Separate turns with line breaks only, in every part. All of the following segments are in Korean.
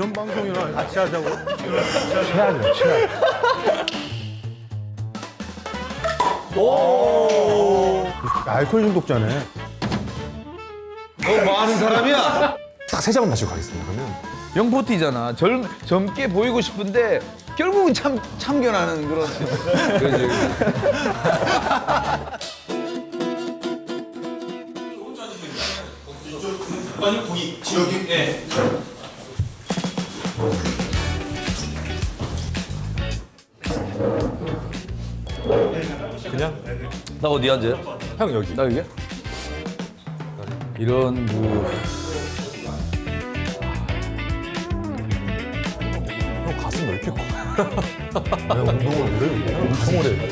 이런 방송이랑 같이 하자고.
최악이야, 최악.
알코올 중독자네.
너 뭐 하는 사람이야?
딱 3잔만 마시고 가겠습니다, 그러면.
영포티잖아. 젊게 보이고 싶은데 결국은 참견하는 그런. 그렇지.
아니 고기 여기 예.
그냥?
나 어디 앉아?
형, 여기.
나 여기? 이런
형 가슴 왜 이렇게 커?
엄청 오래.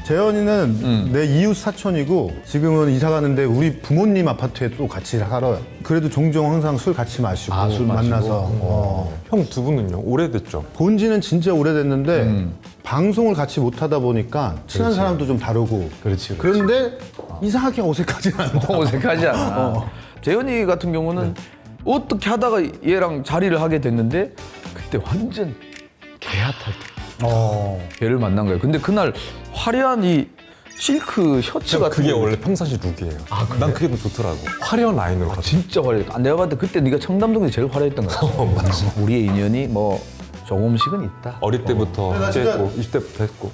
재현이는 내 이웃 사촌이고 지금은 이사 가는데 우리 부모님 아파트에 또 같이 살아요. 그래도 종종 항상 술 같이 마시고,
술 마시고?
만나서.
형 두 분은요? 오래됐죠?
본 지는 진짜 오래됐는데 방송을 같이 못 하다 보니까 친한 사람도 좀 다르고.
그렇지.
그런데 이상하게 어색하지 않아.
어색하지 않아. 재현이 같은 경우는 어떻게 하다가 얘랑 자리를 하게 됐는데 그때 완전 개핫할 때 걔를 만난 거예요. 근데 그날 화려한 이 실크 셔츠
형,
같은
그게
거
원래 평상시 룩이에요. 난 그게 더 좋더라고. 화려한 라인으로 같이.
진짜 화려했다. 내가 봤을 때 그때 네가 청담동에서 제일 화려했던 거 같아. 우리의 인연이 뭐 조금씩은 있다.
어릴 때부터
나 진짜-
했고 20대부터 했고.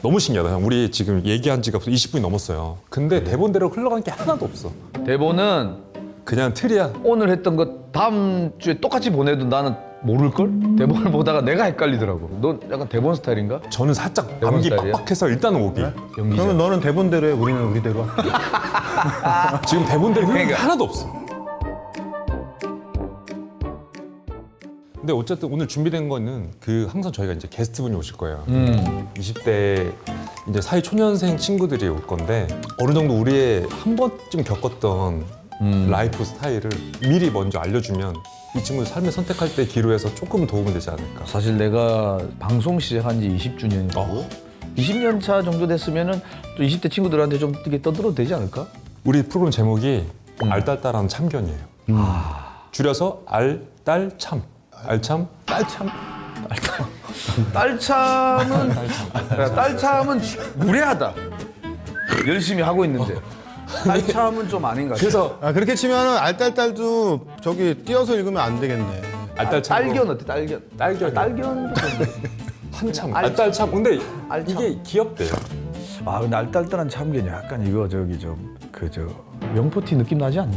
너무 신기하다, 형. 우리 지금 얘기한 지가 벌써 20분이 넘었어요. 근데 대본대로 흘러간 게 하나도 없어.
대본은
그냥 틀이야.
오늘 했던 거 다음 주에 똑같이 보내도 나는 모를걸? 대본을 보다가 내가 헷갈리더라고. 너 약간 대본 스타일인가?
저는 살짝
대본
암기
스타일이야?
빡빡해서 일단은 오기.
연기자.
그러면 너는 대본대로 해, 우리는 우리대로 할게.
지금 대본대로 흘러간 게
그러니까.
하나도 없어. 근데 어쨌든 오늘 준비된 거는 항상 저희가 이제 게스트분이 오실 거예요. 20대 이제 사회 초년생 친구들이 올 건데 어느 정도 우리의 한 번쯤 겪었던 라이프 스타일을 미리 먼저 알려주면 이 친구들 삶을 선택할 때 기로에서 조금 도움이 되지 않을까.
사실 내가 방송 시작한 지 20주년이고 20년 차 정도 됐으면은 또 20대 친구들한테 좀 이렇게 떠들어도 되지 않을까?
우리 프로그램 제목이 알딸딸한 참견이에요. 줄여서 알딸참. 알참?
딸참.
딸참은 무례하다. 열심히 하고 있는데 딸참은 좀 아닌 것 같아.
그래서
아, 그렇게 치면은 알딸딸도 저기 띄어서 읽으면 안 되겠네.
알딸참.
딸견 어때? 딸견.
딸견.
딸견도 좀.
한참.
알참.
알딸참. 근데
알참.
이게 귀엽대요.
아 근데 알딸딸한 참견이 약간 이거 저기 영포티 느낌 나지 않니?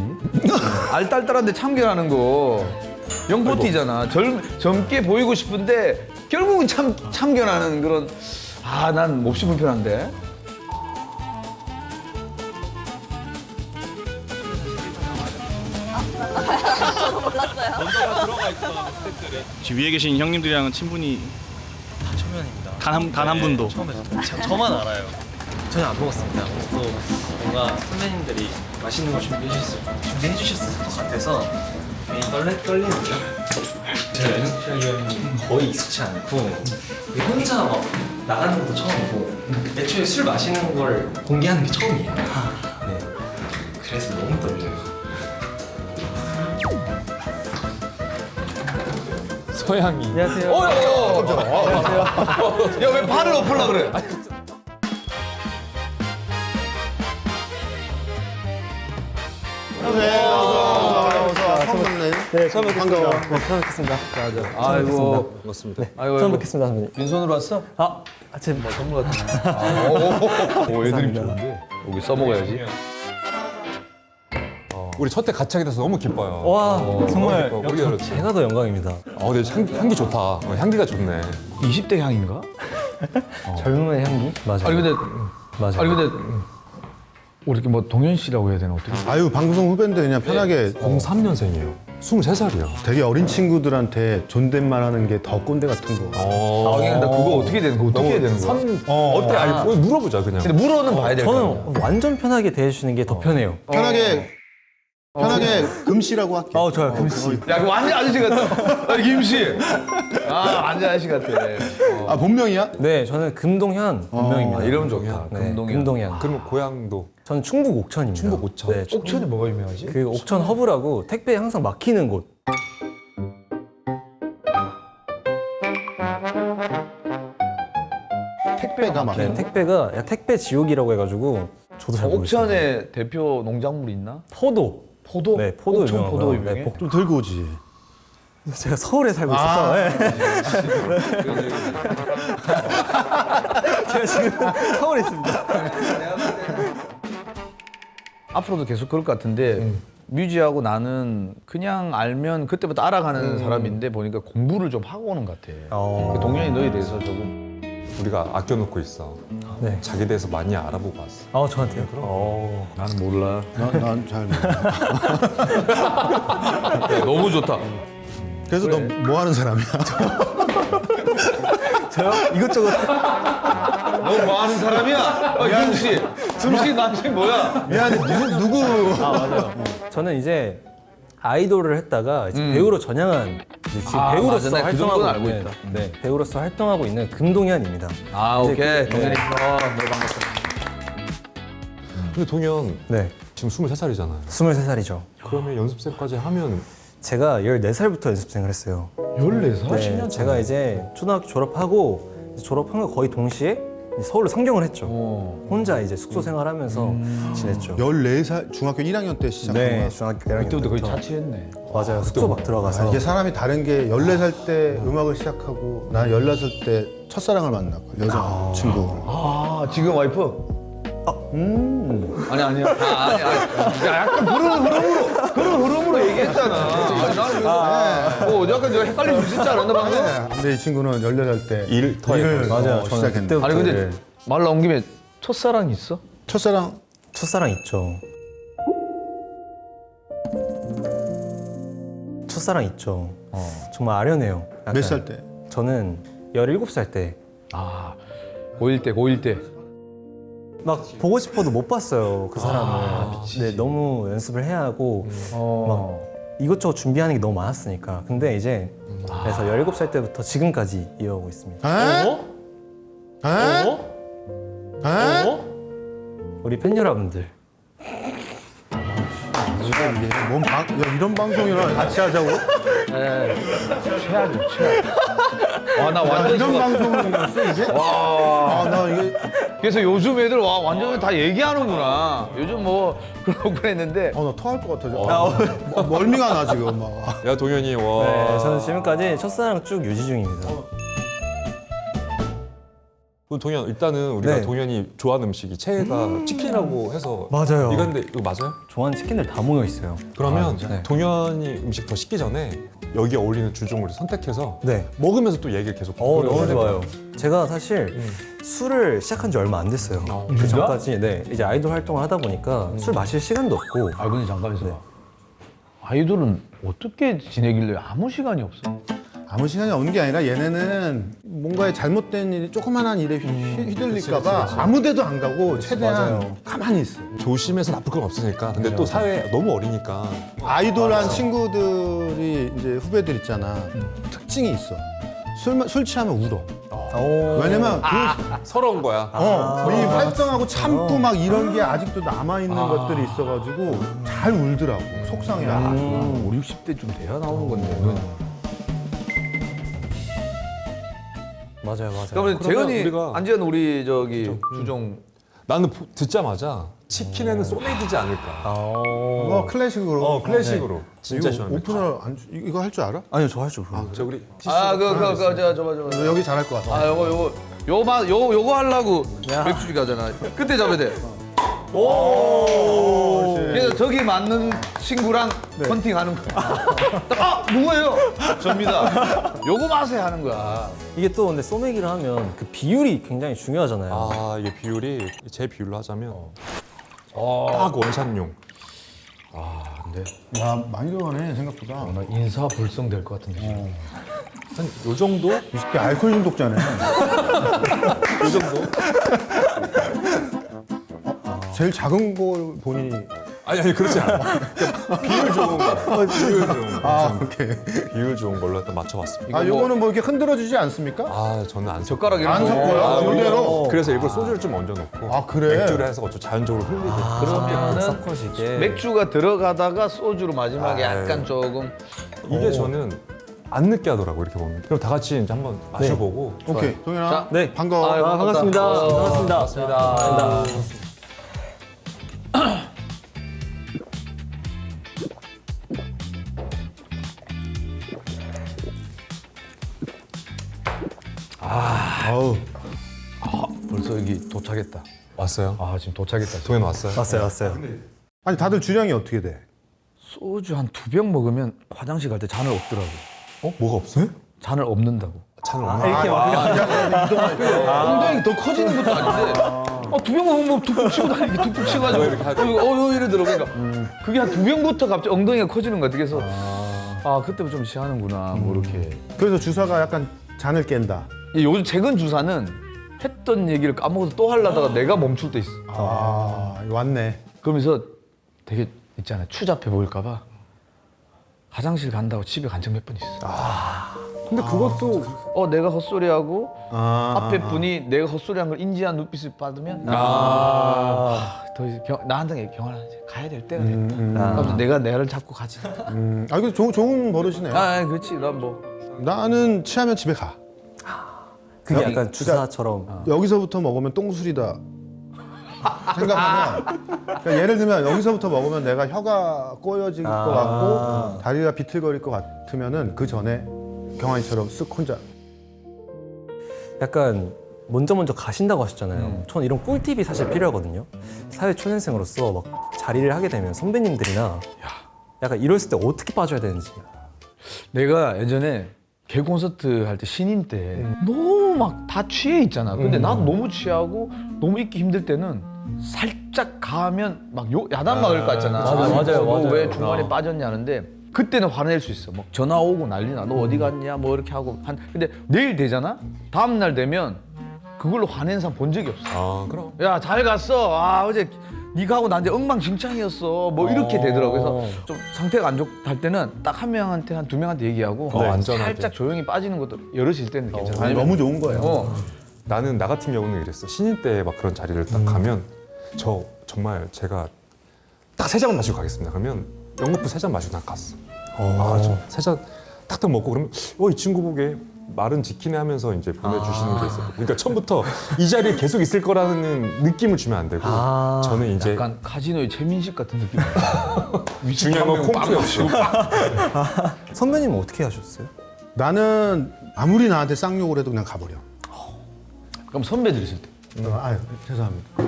알딸딸한데 참견하는 거 영포티잖아. 젊게 보이고 싶은데 결국은 참견하는 그런. 아 난 몹시 불편한데.
지금 위에 계신 형님들이랑은 친분이
다 초면입니다.
단 한 분도.
처음에 저만 알아요. 전혀 안 먹었습니다. 또 뭔가 선배님들이 맛있는 거 준비해 주셨을 것 같아서 괜히 떨리는데요. 제가 연습실이 거의 익숙치 않고 혼자 막 나가는 것도 처음이고 애초에 술 마시는 걸 공개하는 게 처음이에요. 네. 그래서 너무 떨려요.
서양이.
안녕하세요.
야 왜 팔을 엎으려 그래?
처음 봤네.
네, 처음 뵙겠습니다.
반가워.
네, 처음 뵙겠습니다.
아이고.
맞습니다.
아이고.
처음 뵙겠습니다, 선배님.
빈손으로 왔어?
아, 제 뭐,
선물 같은. 오 애드립 좋은데. 여기 써먹어야지.
우리 첫 때 같이 하게 돼서 너무 기뻐요.
와, 정말
우리가
제가 더 영광입니다.
근데 향기 좋다. 향기가 좋네.
20대 향인가?
젊음의 향기? 맞아요.
아니 근데
맞아요.
아니 근데 우리 이렇게 뭐 동현 씨라고 해야 되나 어떻게?
아유, 방송 후배인데 그냥 편하게
03년생이에요. 23살이요.
되게 어린 친구들한테 존댓말 하는 게 더 꼰대 같은 거.
아, 나 그거 어떻게 되는 거 어떻게 해야 되는 거야?
어때? 아니, 물어보자 그냥.
근데 물어는 봐야 될 거 아니야.
저는 완전 편하게 대해주시는 게 더 편해요.
편하게 금씨라고 할게.
좋아요, 금씨.
야, 그 완전 아저씨 같다. 김씨. 아, 완전 아저씨 같아.
아, 본명이야?
네, 저는 금동현 본명입니다.
이러면 좋다.
네,
금동현.
금동현.
그러면 고향도
저는 충북 옥천입니다.
충북 옥천.
네,
옥천이 뭐가 유명하지?
그 옥천 허브라고 택배 항상 막히는 곳.
택배가 막.
네, 택배가 약간 택배 지옥이라고 해가지고 저도 잘 모르겠어요.
옥천에 대표 농작물 있나?
포도.
포도?
네, 포도
옥천
유명하고요.
포도 유명해?
네,
좀 들고 오지.
제가 서울에 살고 있어서 네. 제가 지금 서울에 있습니다.
앞으로도 계속 그럴 것 같은데 뮤지하고 나는 그냥 알면 그때부터 알아가는 사람인데 보니까 공부를 좀 하고 오는 것 같아. 그 동현이 너에 대해서 조금
우리가 아껴놓고 있어.
네.
자기 대해서 많이 알아보고 왔어.
저한테요?
나는 몰라.
난 잘 몰라.
너무 좋다.
그래서 너 뭐 하는 사람이야?
저요? 이것저것
너 뭐 하는 사람이야? 이경 씨, 숨쉬 남친 뭐야?
미안해, 누구?
맞아요. 저는 이제 아이돌을 했다가 이제 배우로 전향한 이제 지금 배우로서
맞아. 내가 그
활동하고
정도는 알고
있는
있다.
네, 배우로서 활동하고 있는 금동현입니다.
아
이제
오케이. 동현이
네.
너무 반갑다.
근데 동현
네,
지금 23살이잖아요.
23살이죠.
그러면 연습생까지 하면
제가 14살부터 연습생을 했어요.
14살?
네, 제가 이제 초등학교 졸업하고 이제 졸업한 거 거의 동시에 이제 서울로 상경을 했죠. 혼자 이제 숙소 생활하면서 지냈죠.
14살, 중학교 1학년 때 시작한
네,
거야.
중학교 1학년
그때부터 거의
때부터.
자취했네.
맞아요. 숙소 막 들어가서.
이게 사람이 다른 게 14살 때 음악을 시작하고 난 14살 때 첫사랑을 만났고 여자 친구.
아 지금 와이프? 아니 아니야. 아니. 야, 약간 그런 흐름으로 얘기했잖아. 아니, 나는 그래서 뭐 약간 저 헷갈릴 수 있지 않았나 방금?
근데 이 친구는 14살 때
일터에
맞아요. 저는
시작했는데.
그때부터
아니 근데 말 나온 김에 첫사랑 있어?
첫사랑
첫사랑 있죠. 첫사랑 있죠. 정말 아련해요. 약간.
몇 살 때?
저는 17살 때.
아 고1 때.
막 보고 싶어도 못 봤어요. 그 사람을. 네, 너무 연습을 해야 하고 이것저것 준비하는 게 너무 많았으니까. 근데 이제 그래서 17살 때부터 지금까지 이어오고 있습니다.
에? 에?
우리 팬 여러분들.
이게 야, 이런 방송이랑 같이 하자고?
최악이 최악. 와나 완전
이런
좋아.
방송이었어 이게? 와, 나 이게
그래서 요즘 애들 와 완전 다 얘기하는구나. 요즘 뭐 그러고 그랬는데
나 토할 것 같아. 멀미가 나 지금 막.
야 동현이 와.
네, 저는 지금까지 첫사랑 쭉 유지 중입니다.
그럼 동현 일단은 우리가
네.
동현이 좋아하는 음식이 최애가 치킨이라고 해서
맞아요.
이거 근데 이거 맞아요?
좋아하는 치킨들 다 모여 있어요.
그러면
네.
동현이 음식 더 시키기 전에 여기 어울리는 주종을 선택해서
네.
먹으면서 또 얘기를 계속
너무 좋아요. 제가 사실 술을 시작한 지 얼마 안 됐어요. 그 전까지 이제 아이돌 활동을 하다 보니까 술 마실 시간도 없고.
아 근데 잠깐 있어. 아이돌은 어떻게 지내길래 아무 시간이 없어?
아무 시간이 없는 게 아니라 얘네는 뭔가에 잘못된 일이 조그만한 일에 휘둘릴까봐 아무데도 안 가고 최대한
맞아요.
가만히 있어.
조심해서 나쁠 건 없으니까. 근데 또 사회 너무 어리니까.
아이돌한 친구들이 이제 후배들 있잖아. 특징이 있어. 술 취하면 울어. 왜냐면
서러운 거야.
이 활동하고 참고 막 이런 게 아직도 남아있는 것들이 있어가지고 잘 울더라고. 속상해.
5, 60대 좀 돼야 나오는 건데.
맞아요.
그러면
그러면
재현이
우리가-
안재현 우리 저기 주종
나는 듣자마자 치킨에는 소맥이지 않을까.
클래식으로.
클래식으로. 진짜
이거
시원해.
오프너 이거 할 줄 알아?
아니요, 저 할 줄.
저 우리
저
여기 잘할 것 같아.
아 요거 하려고 맥주 가잖아. 그때 잡아야 돼. 그래서 저기 맞는 친구랑 헌팅하는 거야. 아 누구예요? 접니다. 요거 맛에 하는 거야.
이게 또 근데 소맥이라 하면 그 비율이 굉장히 중요하잖아요.
아 이게 비율이 제 비율로 하자면 딱 원샷용.
야, 많이 들어가네, 생각보다.
나 인사 불성 될 것 같은데.
한 요 정도?
이 새끼 알코올 중독자네.
요 정도?
제일 작은 걸 본인이.
아니 그렇지 않아. 비율 좋은 거. 비율 좋은 거.
오케이.
비율 좋은 걸로 일단 맞춰봤습니다.
아, 요거는 뭐 이렇게 흔들어주지 않습니까?
아 저는 안 섞어.
젓가락 이런
안
거.
섞어요? 그대로?
그래서 일부러 소주를 좀 얹어 놓고
아, 그래?
맥주를 해서 어쩌 자연적으로 흘리게.
그러면은
서커시게.
맥주가 들어가다가 소주로 마지막에 약간 조금
이게 저는 안 느끼하더라고 이렇게 보면. 그럼 다 같이 이제 한번 마셔보고.
오케이. 동현아.
자, 네.
반가워.
아, 반갑습니다. 반갑습니다.
반갑습니다.
아우.
벌써 여기 도착했다.
왔어요?
아 지금 도착했다.
동현 왔어요?
왔어요.
아니 다들 주량이 어떻게 돼?
소주 한 2병 먹으면 화장실 갈 때 잔을 없더라고.
어? 뭐가 없어요?
잔을 없는다고.
차는 없나?
이렇게 막
엉덩이 더 커지는 것도 아닌데. 2병 먹으면 뭐 툭툭 치고 다니게 툭툭 치가지고 이러더라고. 그러니까 그게 한 2병부터 갑자기 엉덩이가 커지는 것 같아. 그래서 그때부터 좀 취하는구나. 뭐 이렇게.
그래서 주사가 약간 잔을 깬다.
요즘 최근 주사는 했던 얘기를 까먹어서 또 하려다가 내가 멈출 때 있어.
왔네.
그러면서 되게 있잖아요. 추잡해 보일까 봐 화장실 간다고 집에 간 적 몇 번 있어.
근데 그것도
내가 헛소리하고
아,
앞에 분이 내가 헛소리한 걸 인지한 눈빛을 받으면 더 이제 나한테 경환아 이제 가야 될 때가 됐다. 그럼 내가 내를 잡고 가지.
이거 좋은 버릇이네.
그렇지. 난 뭐
나는 취하면 집에 가.
그게 약간 주사처럼.
여기서부터 먹으면 똥술이다. 생각하면 그러니까 예를 들면 여기서부터 먹으면 내가 혀가 꼬여질 것 같고 다리가 비틀거릴 것 같으면은 그 전에 경환이처럼 쓱 혼자.
약간 먼저 가신다고 하셨잖아요. 저는 이런 꿀팁이 사실 필요하거든요. 사회 초년생으로서 막 자리를 하게 되면 선배님들이나 약간 이랬을 때 어떻게 빠져야 되는지.
내가 예전에 개 콘서트 할 때 신인 때 너무 막 다 취해 있잖아. 근데 나도 너무 취하고 너무 있기 힘들 때는 살짝 가면 막 야단 막을 것 같잖아.
맞아요.
왜 중간에 빠졌냐는데 그때는 화낼 수 있어. 막 전화 오고 난리나. 너 어디 갔냐? 뭐 이렇게 하고 근데 내일 되잖아. 다음 날 되면 그걸로 화낸 사람 본 적이 없어.
그럼.
야 잘 갔어. 어제 네가 하고 나한테 엉망진창이었어. 뭐 이렇게 되더라고. 그래서 좀 상태가 안 좋다 때는 딱 한 명한테 한 2명한테 얘기하고
안전하게.
살짝 조용히 빠지는 것도 여럿일 때는 괜찮아.
아니, 너무 좋은 거예요.
나는 나 같은 경우는 이랬어. 신인 때 막 그런 자리를 딱 가면 저 정말 제가 딱 3잔만 마시고 가겠습니다. 그러면 연거푸 3잔 마시고 난 갔어. 세 잔 딱딱 먹고 그러면 이 친구 보게 말은 지키네 하면서 이제 보내주시는 게 있어요. 그러니까 처음부터 이 자리에 계속 있을 거라는 느낌을 주면 안 되고 저는 이제
약간 카지노의 최민식 같은 느낌.
중요한 건 콩투였어.
선배님은 어떻게 하셨어요?
나는 아무리 나한테 쌍욕을 해도 그냥 가버려.
그럼 선배들 있을 때.
아유 죄송합니다.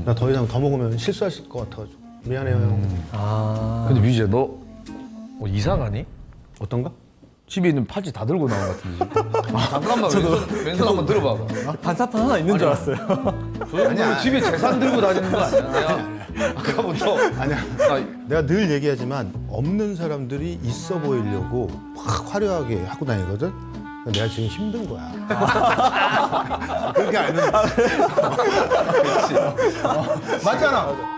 나 더 이상 더 먹으면 실수하실 것 같아가지고 미안해요 형.
근데 뮤지야 너 이사 가니?
어떤가?
집에 있는 팔찌 다 들고 나온 것 같은데. 잠깐만 왼손 한번 들어봐봐.
반사판 하나 있는 줄 알았어요.
저 정도면 집에 재산 들고 다니는 거 아니야? 내가 아까부터
아니야. 내가 늘 얘기하지만 없는 사람들이 있어 보이려고 확 화려하게 하고 다니거든. 내가 지금 힘든 거야. 그렇게 알면 맞잖아.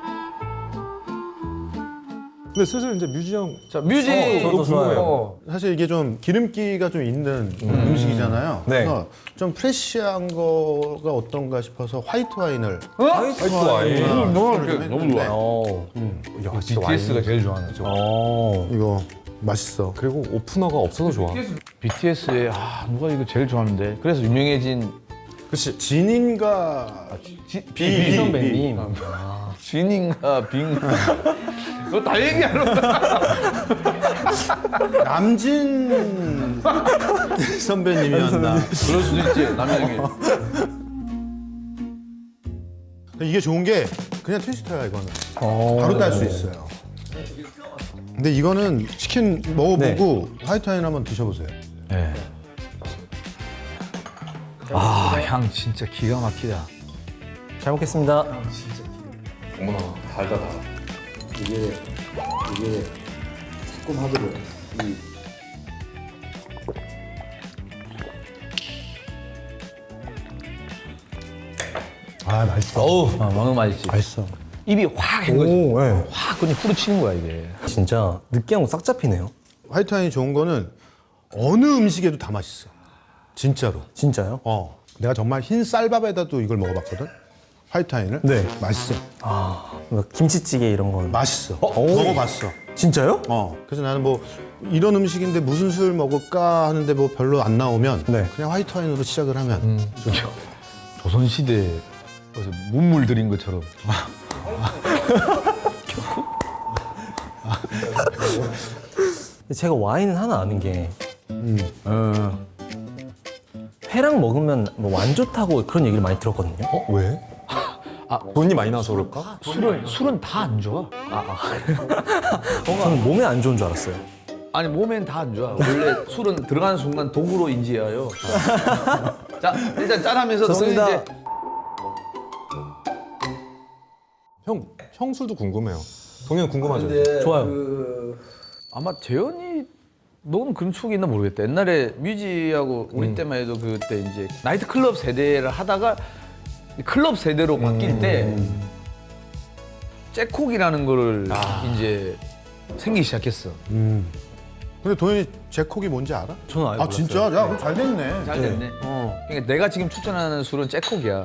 근데 슬슬 이제 뮤지 형
자 뮤지
저도 좋아요.
사실 이게 좀 기름기가 좀 있는 음식이잖아요.
네.
그래서 좀 프레시한 거가 어떤가 싶어서 화이트 와인을
화이트 와인.
너무 좋아.
야, 진짜
BTS가 제일 좋아하는 저.
이거 맛있어.
그리고 오프너가 없어서 좋아.
BTS의 누가 이거 제일 좋아하는데 그래서 유명해진
그렇지. 진인가
비 선배님.
진인가 빙. 너 다 얘기하는 거야.
남진 선배님이었나.
그럴 수도 있지 남자에게.
이게 좋은 게 그냥 트위스터야 이거는. 바로 딸 수 있어요. 근데 이거는 치킨 먹어보고 화이트 와인 한번 드셔보세요.
네. 향 진짜 기가 막히다.
잘 먹겠습니다.
어머나 달다.
이게 새콤하더라고.
맛있어.
너무 맛있지.
맛있어.
입이 확 헹궈져.
오, 네.
확 그냥 후루치는 거야 이게.
진짜 느끼한 거 싹 잡히네요.
화이트 와인이 좋은 거는 어느 음식에도 다 맛있어. 진짜로.
진짜요?
내가 정말 흰 쌀밥에다도 이걸 먹어봤거든. 화이트 와인을.
네.
맛있어.
뭐 김치찌개 이런 건.
맛있어. 먹어봤어.
진짜요?
그래서 나는 뭐 이런 음식인데 무슨 술 먹을까 하는데 뭐 별로 안 나오면
네.
그냥 화이트 와인으로 시작을 하면
조선시대 무슨 문물 들인 것처럼.
제가 와인은 하나 아는 게
어.
회랑 먹으면 뭐 안 좋다고 그런 얘기를 많이 들었거든요.
왜? 돈이 많이 나와서 그럴까?
술은 다 안 좋아.
저는 몸에 안 좋은 줄 알았어요.
아니 몸엔 다 안 좋아. 원래 술은 들어가는 순간 독으로 인지해요. 자 일단 짠하면서 동현이
좋습니다.
이제
형 술도 궁금해요. 동현 궁금하죠?
좋아요.
아마 재현이 너는 그런 추억이 있나 모르겠다. 옛날에 뮤지하고 우리 때만 해도 그때 이제 나이트 클럽 세대를 하다가 클럽 세대로 바뀔 때 잭콕이라는 거를 이제 생기기 시작했어.
근데 동현이 제콕이 뭔지 알아?
저는 알고
아 진짜? 야 그럼 잘 됐네.
잘 됐네. 그러니까 내가 지금 추천하는 술은 잭콕이야.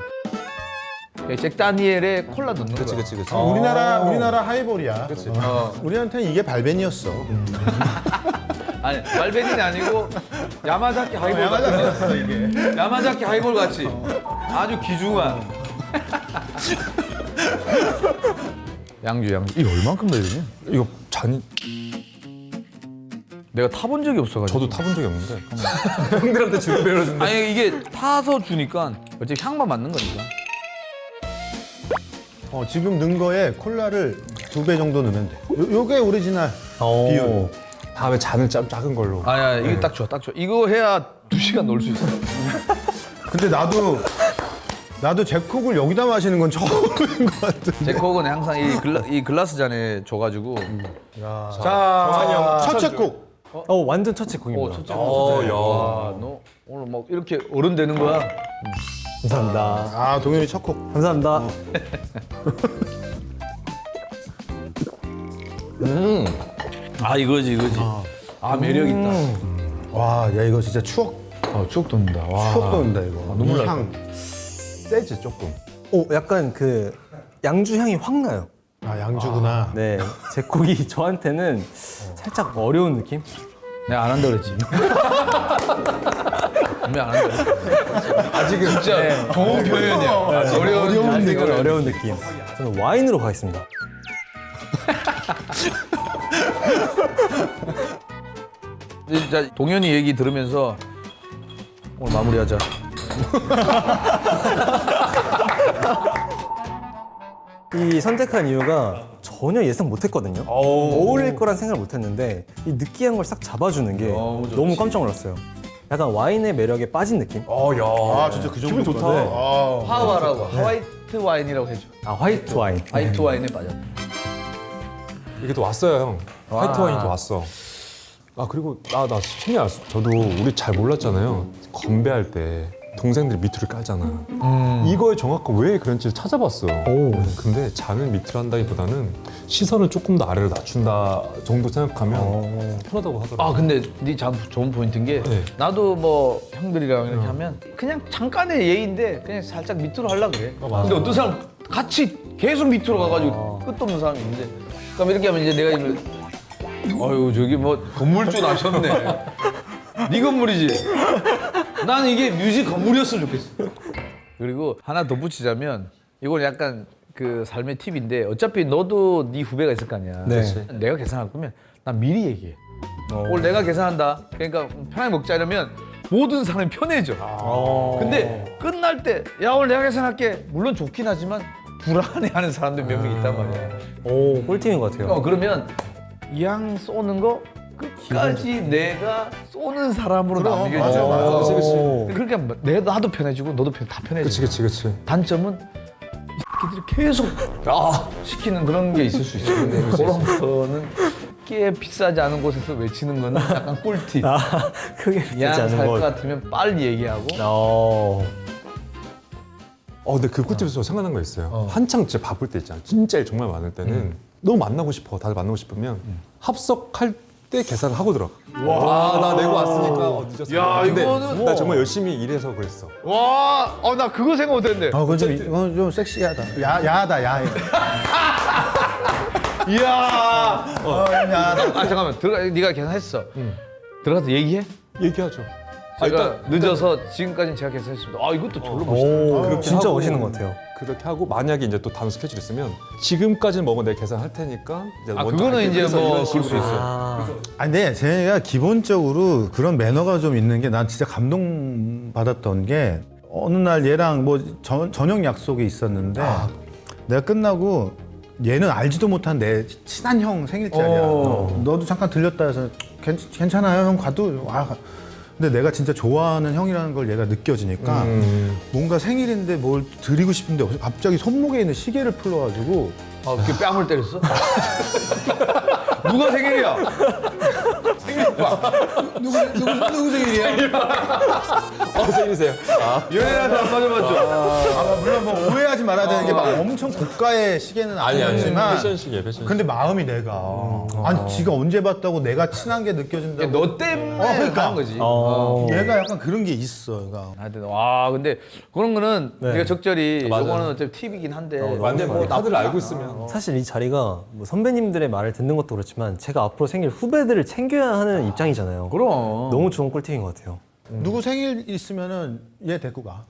잭 다니엘의 콜라 넣는 거야.
그치.
우리나라 하이볼이야.
어.
우리한테는 이게 발벤이었어.
아니 말베딘이 아니고 야마자키 하이볼
야마자키였어 이게.
야마자키 하이볼 같이 아주 귀중한 양주 이거 얼만큼 넣어야
이거 잔이
내가 타본 적이 없어가지고.
저도 타본 적이 없는데 형들한테 주로 배워준다.
아니 이게 타서 주니까 어차피 향만 맞는 거니까.
지금 넣은 거에 콜라를 2배 정도 넣으면 돼. 요게 오리지널 비율.
다음에 잔을 작은 걸로.
아니야 이게 딱 좋아 딱 좋아. 이거 해야 2시간 넣을 수 있어.
근데 나도 제콕을 여기다 마시는 건 처음인 것 같은데.
제콕은 항상 이 글라스 잔에 줘가지고.
자, 첫 제콕.
완전 첫 제공입니다.
첫째. 너 오늘 막 이렇게 어른 되는 거야.
감사합니다.
아 동현이 첫 콕.
감사합니다.
아 이거지. 아 매력 있다.
와, 야 이거 진짜 추억
추억 돋는다. 와.
추억 돋는다 이거.
눈물
이
날
향.
세지 조금.
약간 그 양주 향이 확 나요.
아 양주구나.
네, 제콕이 저한테는 살짝 어려운 느낌?
내가 안 한다 그랬지. 분명 안 한다 그랬지. 아직은 진짜 좋은 표현이야.
아직은 어려운 느낌. 저는 와인으로 가겠습니다.
진짜 동현이 얘기 들으면서 오늘 마무리하자.
이 선택한 이유가 전혀 예상 못했거든요. 어울릴 거란 생각을 못했는데 이 느끼한 걸 싹 잡아주는 게 너무 깜짝 놀랐어요. 약간 와인의 매력에 빠진 느낌?
아 진짜 그 정도 좋다.
화와라고 화이트 와인이라고 해줘.
아, 화이트 와인.
화이트 와인에 빠져.
이게 또 왔어요, 형. 화이트 와인이 또 왔어. 아 그리고 나 신이 났어. 저도 우리 잘 몰랐잖아요. 건배할 때 동생들이 밑으로 깔잖아. 이거의 정확한 왜 그런지 찾아봤어. 근데 잔을 밑으로 한다기보다는 시선을 조금 더 아래로 낮춘다 정도 생각하면 편하다고 하더라고.
아 근데 네 참 좋은 포인트인 게
네.
나도 뭐 형들이랑 이렇게 하면 그냥 잠깐의 예인데 그냥 살짝 밑으로 하려고 그래. 근데 어떤 사람 같이 계속 밑으로 가가지고 끝도 없는 사람이 있는데 그럼 이렇게 하면 이제 내가 이걸 아유 저기 뭐 건물주 나셨네. 네 건물이지. 난 이게 뮤직 건물이었으면 좋겠어. 그리고 하나 덧붙이자면 이건 약간 그 삶의 팁인데 어차피 너도 네 후배가 있을 거 아니야.
네.
내가 계산할 거면 난 미리 얘기해. 오늘 내가 계산한다. 그러니까 편하게 먹자 이러면 모든 사람이 편해져. 근데 끝날 때 야 오늘 내가 계산할게. 물론 좋긴 하지만 불안해하는 사람들 몇 명 있단 말이야.
오, 꿀팁인 것 같아요.
그러면 양 쏘는 거 끝까지 내가 쏘는 사람으로 남겨줘.
맞아.
그러니까 나도 편해지고 너도 다 편해지고.
그치.
단점은 이 새끼들이 계속 시키는 그런 게 있을 수 있어. 근데 그런 거는 꽤 비싸지 않은 곳에서 외치는 거는 약간 꿀팁.
크게
양
비싸지
살
않은
것
것.
같으면 빨리 얘기하고.
근데 그 꿀팁에서 저 생각난 거 있어요. 한창 진짜 바쁠 때 있잖아. 진짜 일 정말 많을 때는 너무 만나고 싶어. 다들 만나고 싶으면 합석할 때 계산을 하고 들어. 나 내고 왔으니까 늦었어.
야,
근데
이거는
나 정말 열심히 일해서 그랬어.
와, 나 그거 생각 못했는데.
그건 좀 섹시하다. 야하다 야해.
이야.
야,
아 잠깐만 들어가 네가 계산했어. 들어가서 얘기해.
얘기하죠.
제가 늦어서 지금까지는 제가 계산했습니다. 아 이것도 별로 멋있다.
오, 진짜
하고,
멋있는 것 같아요.
그렇게 하고 만약에 이제 또 다음 스케줄 있으면 지금까지는 먹어 내가 계산할 테니까 이제
아
먼저
그거는
할게.
이제
그래서
뭐
이런
그럴 수
식으로.
있어.
아,
근데 제가 기본적으로 그런 매너가 좀 있는 게 난 진짜 감동받았던 게 어느 날 얘랑 뭐 저녁 약속이 있었는데 내가 끝나고 얘는 알지도 못한 내 친한 형 생일자리야. 너도 잠깐 들렸다 해서 괜찮아요 형 가도 와. 근데 내가 진짜 좋아하는 형이라는 걸 얘가 느껴지니까 뭔가 생일인데 뭘 드리고 싶은데 갑자기 손목에 있는 시계를 풀러가지고
아 그게 뺨을 때렸어? 누가 생일이야?
누구 생일이야?
생일이세요.
연예인한테 안 맞아봤죠?
물론 뭐 오해하지 말아야 되는 게 막 엄청 고가의 시계는 아니었지만
패션식이에요, 패션식.
근데 마음이 내가 아니 지가 언제 봤다고 내가 친한 게 느껴진다고
너 때문에
그러니까.
하는 거지.
얘가 약간 그런 게 있어 얘가
하여튼 와 근데 그런 거는
네.
네가 적절히
맞아요.
이거는 어차피 팁이긴 한데
완전 뭐 다들 알고 있으면
사실 이 자리가 뭐 선배님들의 말을 듣는 것도 그렇지만 제가 앞으로 생길 후배들을 챙겨야 하는 입장이잖아요.
그럼
너무 좋은 꿀팁인 것 같아요.
누구 생일 있으면은 얘 데리고 가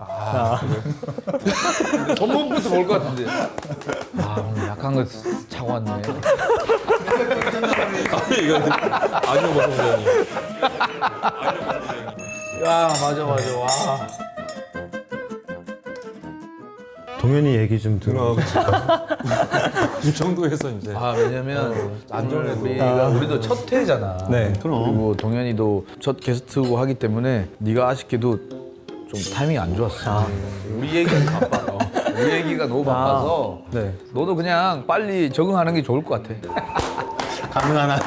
손목부터 볼 것 같은데. 아 오늘 약한 거 차고 왔네.
이거 아주 멋있는
야 맞아 와.
동현이 얘기 좀 들어
이 정도에서 이제
아 왜냐면 오늘 우리도 첫 회잖아.
네.
그리고 동현이도 첫 게스트고 하기 때문에 네가 아쉽게도 좀 타이밍이 안 좋았어. 우리 얘기가 바빠. 우리 얘기가 너무 바빠서
네.
너도 그냥 빨리 적응하는 게 좋을 것 같아.
가능한 한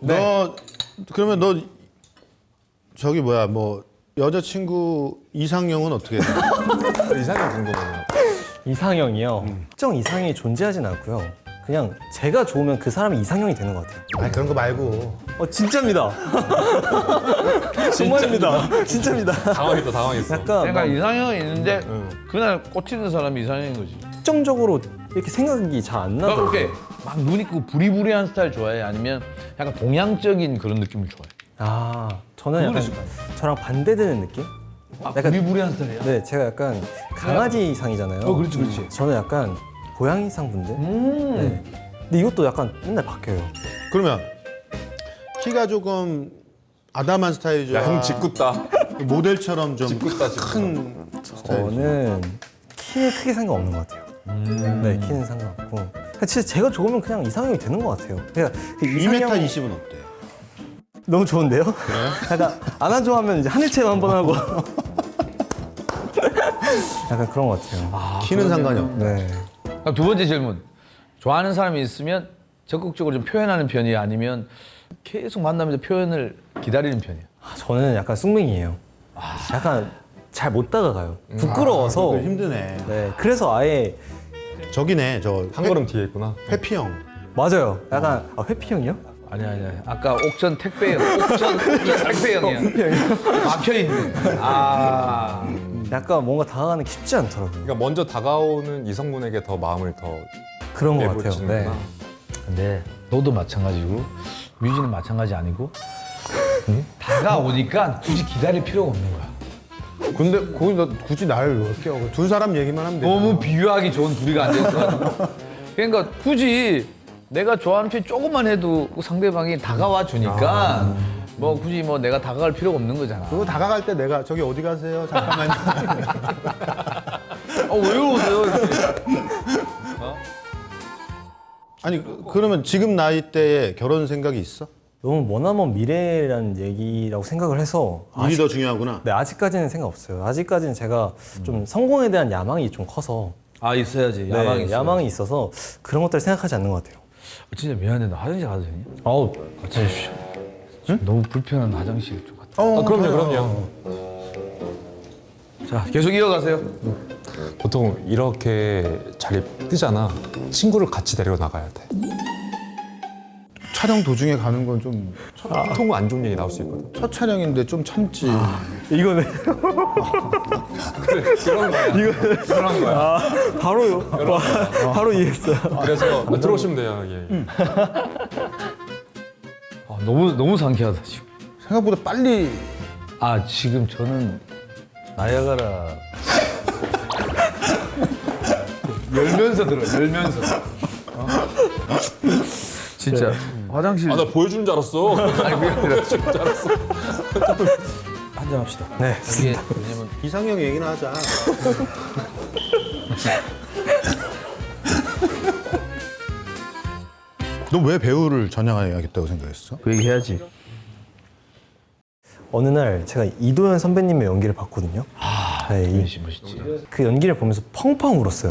너 그러면 너 저기 뭐야 뭐 여자친구 이상형은 어떻게 돼?
이상이 궁금해요.
이상형이요. 특정 이상형이 존재하진 않고요. 그냥 제가 좋으면 그 사람이 이상형이 되는 것 같아요.
아니 그런 거 말고
진짜입니다. 정말입니다. 진짜입니다.
당황했어.
약간
그러니까
막
이상형이 있는데 그날 꽂히는 사람이 이상형인 거지.
특정적으로 이렇게 생각이 잘 안 나더라고요.
그렇게 막 눈 있고 부리부리한 스타일 좋아해? 아니면 약간 동양적인 그런 느낌을 좋아해?
아, 저는 약간 저랑 반대되는 느낌?
아,
약간-
부리부리한 스타일이야?
네, 제가 약간 강아지상이잖아요.
그렇지, 그렇지.
저는 약간 고양이상 분들. 네. 근데 이것도 약간 맨날 바뀌어요.
그러면 키가 조금 아담한 스타일이 좋아
형 짓궂다.
모델처럼 좀
짓궂다.
큰 스타일
저는 키는 크게 상관없는 것 같아요. 네, 키는 상관없고. 그냥 진짜 제가 좋으면 그냥 이상형이 되는 것 같아요. 그러니까 그
2m 20은 어때?
너무 좋은데요? 약간 안아 좋아하면 이제 하늘 체험 한번 하고. 약간 그런 것 같아요.
키는 상관이 없다
네.
그럼 두 번째 질문. 좋아하는 사람이 있으면 적극적으로 좀 표현하는 편이야? 아니면 계속 만나면서 표현을 기다리는 편이야?
저는 약간 쑥맹이에요. 약간 잘 못 다가가요. 부끄러워서.
그거 힘드네
네, 그래서 아예
저기네 저
한 걸음 뒤에 있구나.
회피형
맞아요. 약간 회피형이요?
아니야. 아까 옥천 택배형. 옥천 택배형이야. 막혀있네. 아.
약간 뭔가 다가가는 게 쉽지 않더라고요.
그러니까 먼저 다가오는 이성분에게 더 마음을 더
그런 것 같아요.
내보치는구나.
네.
근데 너도 마찬가지고 뮤지는 마찬가지 아니고 다가오니까 굳이 기다릴 필요가 없는 거야.
근데 거기 너 굳이 나를 왜 껴? 두 사람 얘기만 하면 돼
너무 비유하기 좋은 둘이가 앉아있어. 그러니까 굳이 내가 좋아하는 편 조금만 해도 상대방이 다가와 주니까 뭐 굳이 뭐 내가 다가갈 필요가 없는 거잖아.
그거 다가갈 때 내가 저기 어디 가세요? 잠깐만요
왜 이러세요?
아니 그러면 지금 나이 때에 결혼 생각이 있어?
너무 머나먼 미래라는 얘기라고 생각을 해서
일이 더 중요하구나
네, 아직까지는 생각 없어요. 아직까지는 제가 좀 성공에 대한 야망이 좀 커서
아 있어야지.
네,
야망이 있어.
야망이 있어서 그런 것들 생각하지 않는 것 같아요.
진짜 미안해. 나 화장실 가도 되니?
아우,
같이 해주십시오. 너무 불편한 화장실 좀 갔다.
그럼요.
자 계속 이어가세요.
보통 이렇게 자리 뜨잖아. 친구를 같이 데리고 나가야 돼.
촬영 도중에 가는 건 좀 첫
통안 좋은 얘기 나올 수 있거든.
촬영인데 좀 참지.
이거는
그런 거야. 그런 거야.
바로요. 바로 이해했어요.
그래서 들어오시면 돼요. 예.
너무 상쾌하다 지금.
생각보다 빨리
지금 저는 나야가라 열면서 들어. 진짜 화장실
나 보여주는 줄 알았어.
아니 그게 아니라
줄 알았어.
한잔 합시다.
네.
이게 왜냐면
이상형 얘기나 하자. 너 왜 배우를 전향해야겠다고 생각했어?
그 얘기 해야지.
어느 날 제가 이도현 선배님의 연기를 봤거든요. 네,
멋있지.
그 연기를 보면서 펑펑 울었어요.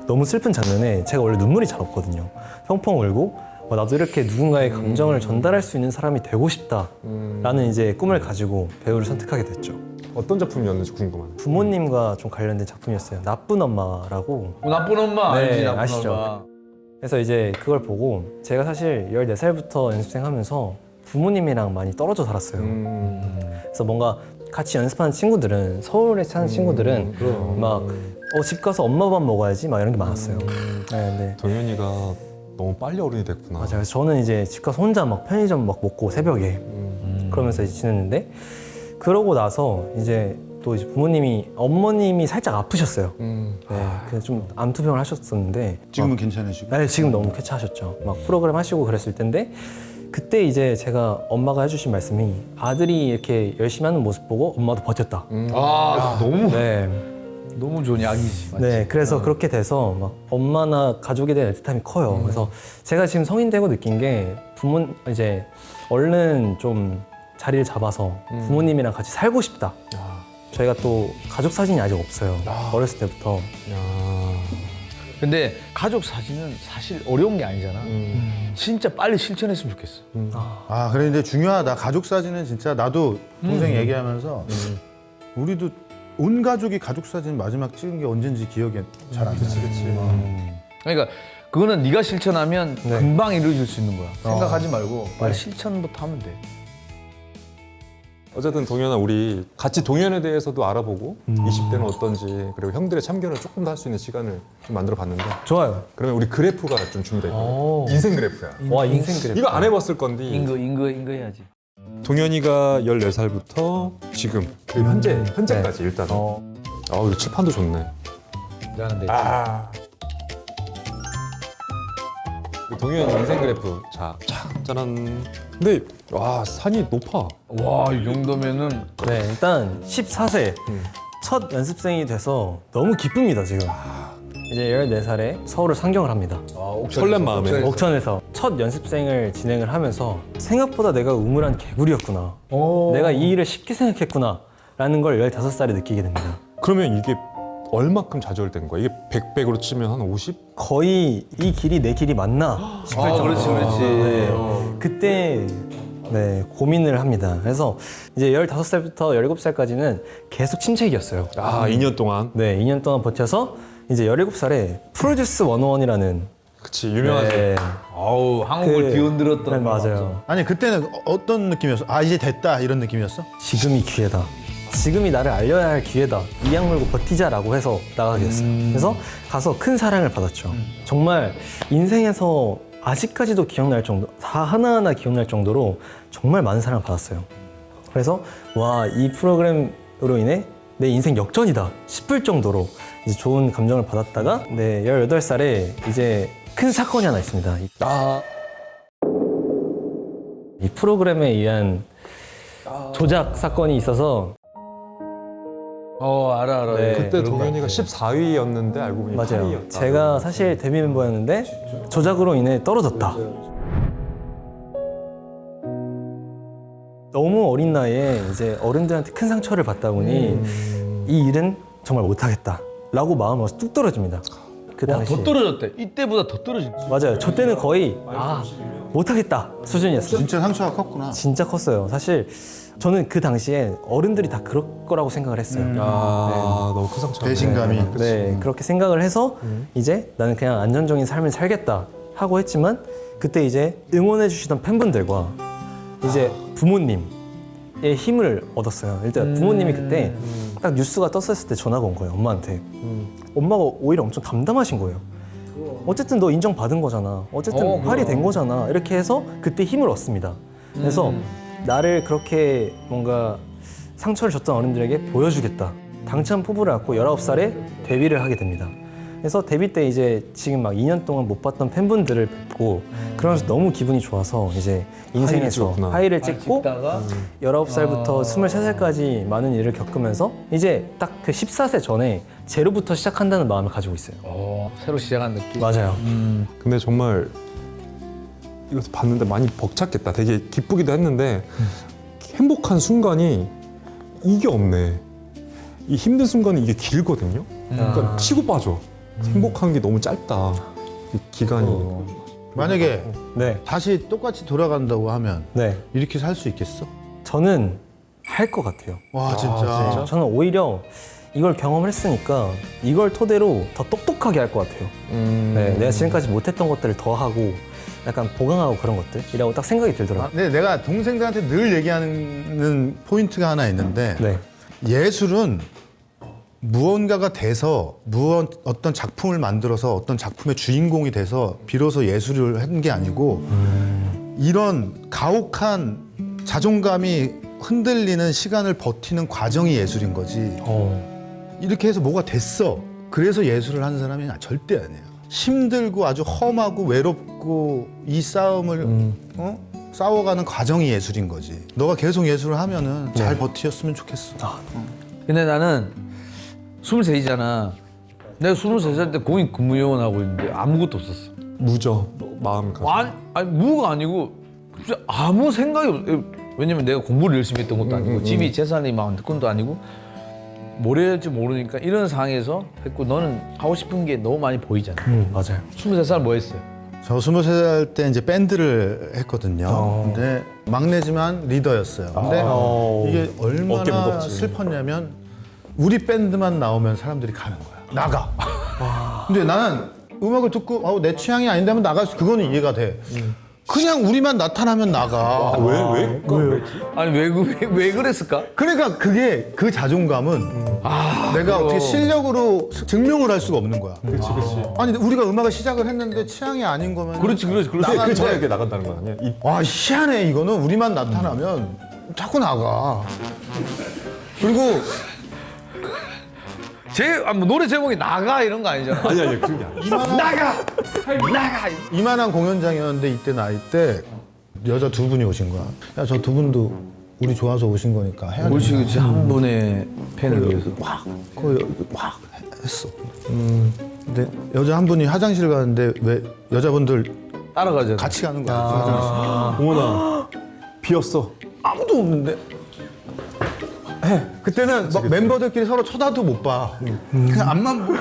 너무 슬픈 장면에 제가 원래 눈물이 잘 없거든요. 펑펑 울고 나도 이렇게 누군가의 감정을 전달할 수 있는 사람이 되고 싶다라는 이제 꿈을 가지고 배우를 선택하게 됐죠.
어떤 작품이었는지 궁금하네.
부모님과 좀 관련된 작품이었어요. 나쁜 엄마라고.
나쁜 엄마
네,
알지? 나쁜
아시죠?
엄마.
그래서 이제 그걸 보고 제가 사실 14살부터 연습생 하면서 부모님이랑 많이 떨어져 살았어요. 그래서 뭔가 같이 연습하는 친구들은 서울에 사는 친구들은 막 집 가서 엄마 밥 먹어야지 막 이런 게 많았어요. 네.
동현이가 너무 빨리 어른이 됐구나.
맞아요. 그래서 저는 이제 집 가서 혼자 막 편의점 막 먹고 새벽에 그러면서 이제 지냈는데 그러고 나서 이제 또 이제 어머님이 살짝 아프셨어요. 네, 그래서 좀 암투병을 하셨었는데
지금은 괜찮으시고?
네, 지금 너무 쾌차하셨죠. 막 프로그램 하시고 그랬을 텐데 그때 이제 제가 엄마가 해주신 말씀이 아들이 이렇게 열심히 하는 모습 보고 엄마도 버텼다.
너무 좋은 약이지. 맞지?
네, 그래서 그렇게 돼서 막 엄마나 가족에 대한 애틋함이 커요. 그래서 제가 지금 성인 되고 느낀 게 이제 얼른 좀 자리를 잡아서 부모님이랑 같이 살고 싶다. 저희가 또 가족 사진이 아직 없어요. 어렸을 때부터.
근데 가족 사진은 사실 어려운 게 아니잖아. 진짜 빨리 실천했으면 좋겠어.
그래 근데 중요하다. 가족 사진은 진짜 나도 동생 얘기하면서 우리도 온 가족이 가족 사진 마지막 찍은 게 언젠지 기억이 잘 안 나.
그러니까 그거는 네가 실천하면 금방 이루어질 수 있는 거야. 생각하지 말고 빨리 실천부터 하면 돼.
어쨌든 동현아, 우리 같이 동현에 대해서도 알아보고 20대는 어떤지, 그리고 형들의 참견을 조금 더 할 수 있는 시간을 좀 만들어 봤는데,
좋아요.
그러면 우리 그래프가 좀 준비돼 있고 인생 그래프야.
와, 인생 그래.
이거 안 해봤을 건데
인거 해야지.
동현이가 14살부터 지금 그리고 현재까지 일단은 이거 칠판도 좋네.
잘하는데.
동현이 인생 그래프. 자, 짜란. 근데 와, 산이 높아.
와, 이 정도면은
네, 일단 14세 첫 연습생이 돼서 너무 기쁩니다, 지금. 이제 14살에 서울을 상경을 합니다.
설렘 마음에.
옥천에서 첫 연습생을 진행을 하면서 생각보다 내가 우물한 개구리였구나. 내가 이 일을 쉽게 생각했구나. 라는 걸 15살에 느끼게 됩니다.
그러면 이게 얼마큼 좌절된 거야? 이게 100으로 치면 한 50?
거의 이 길이 내 길이 맞나 싶을 정도.
그렇지.
네. 그때 고민을 합니다. 그래서 이제 15살부터 17살까지는 계속 침체기였어요.
2년 동안.
네, 2년 동안 버텨서 이제 17살에 프로듀스 101이라는
그치, 유명하지.
아우, 한국을 뒤흔들었던.
네, 맞아요.
아니 그때는 어떤 느낌이었어? 이제 됐다 이런 느낌이었어?
지금이 기회다. 지금이 나를 알려야 할 기회다. 이악 물고 버티자라고 해서 나가게 됐어요. 그래서 가서 큰 사랑을 받았죠. 정말 인생에서 아직까지도 기억날 정도, 다 하나하나 기억날 정도로 정말 많은 사랑을 받았어요. 그래서 와, 이 프로그램으로 인해 내 인생 역전이다 싶을 정도로 이제 좋은 감정을 받았다가 18살에 이제 큰 사건이 하나 있습니다. 이 프로그램에 의한 조작 사건이 있어서
알아.
네.
그때 동현이가 14위였는데 알고 보니
맞아요.
8위였다.
제가 사실 데뷔 멤버였는데 조작으로 인해 떨어졌다. 너무 어린 나이에 이제 어른들한테 큰 상처를 받다 보니 이 일은 정말 못하겠다라고 마음이 뚝 떨어집니다. 그 당시
더 떨어졌대. 이때보다 더 떨어진 거야.
맞아요. 저 때는 거의 못하겠다 수준이었어요.
진짜 상처가 컸구나.
진짜 컸어요. 사실 저는 그 당시에 어른들이 다 그럴 거라고 생각을 했어요.
너무 큰 상처.
배신감이.
네, 그렇게 생각을 해서 이제 나는 그냥 안정적인 삶을 살겠다 하고 했지만 그때 이제 응원해 주시던 팬분들과 이제 부모님의 힘을 얻었어요. 일단 부모님이 그때 딱 뉴스가 떴었을 때 전화가 온 거예요, 엄마한테. 엄마가 오히려 엄청 담담하신 거예요. 어쨌든 너 인정받은 거잖아. 어쨌든 팔이 된 거잖아. 이렇게 해서 그때 힘을 얻습니다. 그래서 나를 그렇게 뭔가 상처를 줬던 어른들에게 보여주겠다. 당찬 포부를 갖고 19살에 데뷔를 하게 됩니다. 그래서 데뷔 때 이제 지금 막 2년 동안 못 봤던 팬분들을 뵙고 그러면서 너무 기분이 좋아서 이제 인생에서
찍었구나.
하이를 찍고 19살부터 23살까지 많은 일을 겪으면서 이제 딱 그 14세 전에 제로부터 시작한다는 마음을 가지고 있어요.
새로 시작한 느낌.
맞아요.
근데 정말 이것도 봤는데 많이 벅찼겠다. 되게 기쁘기도 했는데 행복한 순간이 이게 없네. 이 힘든 순간이 이게 길거든요. 그러니까 치고 빠져. 행복한 게 너무 짧다. 이 기간이.
만약에
네.
다시 똑같이 돌아간다고 하면
네.
이렇게 살 수 있겠어?
저는 할 것 같아요.
와 진짜.
저는 오히려 이걸 경험을 했으니까 이걸 토대로 더 똑똑하게 할 것 같아요. 네, 내가 지금까지 못했던 것들을 더 하고 약간 보강하고 그런 것들이라고 딱 생각이 들더라고요.
근데 내가 동생들한테 늘 얘기하는 포인트가 하나 있는데
네.
예술은 무언가가 돼서 어떤 작품을 만들어서 어떤 작품의 주인공이 돼서 비로소 예술을 한 게 아니고 이런 가혹한 자존감이 흔들리는 시간을 버티는 과정이 예술인 거지. 이렇게 해서 뭐가 됐어. 그래서 예술을 하는 사람이 절대 아니에요. 힘들고 아주 험하고 외롭고 이 싸움을 싸워가는 과정이 예술인 거지. 너가 계속 예술을 하면은 잘 버티었으면 좋겠어.
근데 나는 23이잖아. 내가 23살 때 공익 근무요원하고 있는데 아무것도 없었어.
무저 마음 가져.
아니 무가 아니고 진짜 아무 생각이 없어. 왜냐면 내가 공부를 열심히 했던 것도 아니고 집이 재산이 많은 것도 아니고 뭘 해야 할지 모르니까 이런 상황에서 했고 너는 하고 싶은 게 너무 많이 보이잖아.
맞아요.
23살 뭐 했어요?
저 23살 때 이제 밴드를 했거든요. 근데 막내지만 리더였어요. 근데 이게
어깨
얼마나
무겁지.
슬펐냐면 우리 밴드만 나오면 사람들이 가는 거야. 나가. 근데 나는 음악을 듣고 내 취향이 아닌데 하면 나갈 수 그거는 이해가 돼. 그냥 우리만 나타나면 나가.
왜?
아니 왜 그랬을까?
그러니까 그게 그 자존감은 내가 어떻게 실력으로 증명을 할 수가 없는 거야.
그렇지.
아니 우리가 음악을 시작을 했는데 취향이 아닌 거면
그렇지.
나가는데
그 전에 이렇게 나간다는 거 아니야?
와 희한해 이거는 우리만 나타나면 자꾸 나가. 그리고
뭐 노래 제목이 나가 이런 거 아니잖아.
아니 그게 아니야.
이만한 공연장이었는데 이때 나이 때 여자 두 분이 오신 거야. 야 저 두 분도 우리 좋아서 오신 거니까 해야 돼.
그렇지 한 분의 팬을 위해서.
확 했어. 근데 여자 한 분이 화장실 가는데 왜 여자분들
따라가잖아.
같이 가는 거야. 화장실.
어머나 비었어.
아무도 없는데. 그때는 막 멤버들끼리 서로 쳐다도 못 봐. 그냥 앞만 보고.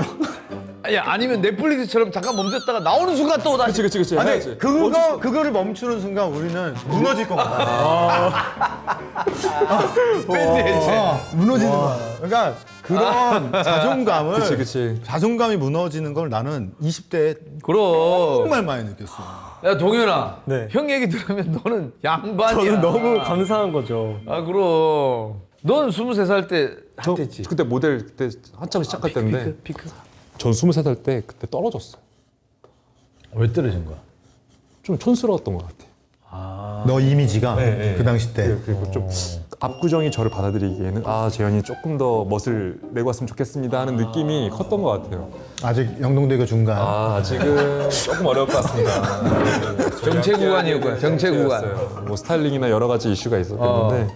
야 아니면 넷플릭스처럼 잠깐 멈췄다가 나오는 순간 또 다시.
그렇지.
아니
해야지.
그거를 멈추는 순간 우리는 무너질 것 같아.
밴드에
무너지는 거야. 그러니까 그런 자존감을
그치.
자존감이 무너지는 걸 나는 20대에
그럼.
정말 많이 느꼈어.
야 동현아.
네.
형 얘기 들으면 너는 양반이야.
저는 너무 감사한 거죠.
아 그럼. 넌 23살 때
저
핫했지.
그때 모델 그때 한참 시작할 때인데
피크.
전 20살 때 그때 떨어졌어요.
왜 떨어진 거야?
좀 촌스러웠던 것 같아.
너 이미지가
네.
그 당시 때.
그리고 좀 압구정이 저를 받아들이기에는 재현이 조금 더 멋을 내고 왔으면 좋겠습니다 하는 느낌이 컸던 것 같아요.
아직 영동대교 중간.
아직은 조금 어려울 것 같습니다.
정체 구간이었고요. 정체 구간.
뭐 스타일링이나 여러 가지 이슈가 있었는데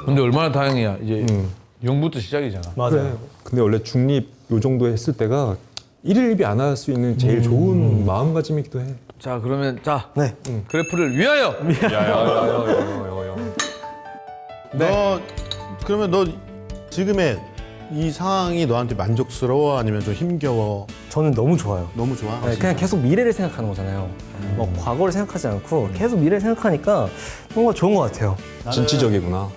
근데 얼마나 다행이야. 이제 0부터 시작이잖아.
맞아요.
근데 원래 중립 요 정도 했을 때가 일일비 안 할 수 있는 제일 좋은 마음가짐이기도 해.
자 그러면
네.
그래프를 위하여.
너 그러면 너 지금의 이 상황이 너한테 만족스러워 아니면 좀 힘겨워?
저는 너무 좋아요.
너무 좋아?
네, 그냥 계속 미래를 생각하는 거잖아요. 뭐 과거를 생각하지 않고 계속 미래를 생각하니까 뭔가 좋은 것 같아요.
진취적이구나.